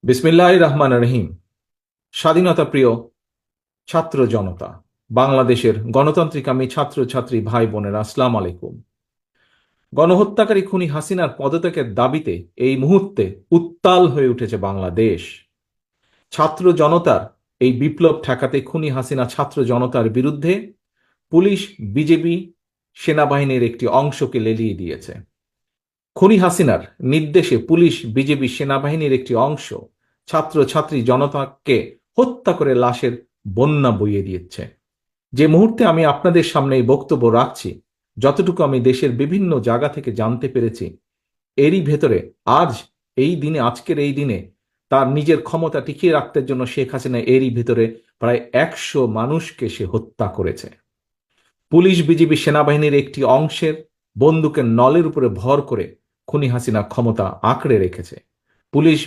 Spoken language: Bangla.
বিসমিল্লাহির রহমানির রহিম। স্বাধীনতা প্রিয় ছাত্র জনতা, বাংলাদেশের গণতান্ত্রিকামী ছাত্র ছাত্রী ভাই বোনেরা, আসসালামু আলাইকুম। গণহত্যাকারী খুনি হাসিনার পদত্যাগের দাবিতে এই মুহূর্তে উত্তাল হয়ে উঠেছে বাংলাদেশ। ছাত্র জনতার এই বিপ্লব ঠেকাতে খুনি হাসিনা ছাত্র জনতার বিরুদ্ধে পুলিশ, বিজেপি, সেনাবাহিনীর একটি অংশকে লেলিয়ে দিয়েছে। খুনি হাসিনার নির্দেশে পুলিশ, বিজেপি, সেনাবাহিনীর একটি অংশ ছাত্র ছাত্রী জনতাকে হত্যা করে লাশের বন্যা বইয়ে দিচ্ছে। যে মুহূর্তে আমি আপনাদের সামনে এই বক্তব্য রাখছি, যতটুকু আমি দেশের বিভিন্ন জায়গা থেকে জানতে পেরেছি, এরই ভেতরে আজকের এই দিনে তার নিজের ক্ষমতা টিকিয়ে রাখতে জন্য শেখ হাসিনা এরই ভিতরে প্রায় 100 মানুষকে সে হত্যা করেছে। পুলিশ, বিজিবি, সেনাবাহিনীর একটি অংশের বন্দুকের নলের উপরে ভর করে খুনি হাসিনা ক্ষমতা আঁকড়ে রেখেছে। পুলিশ,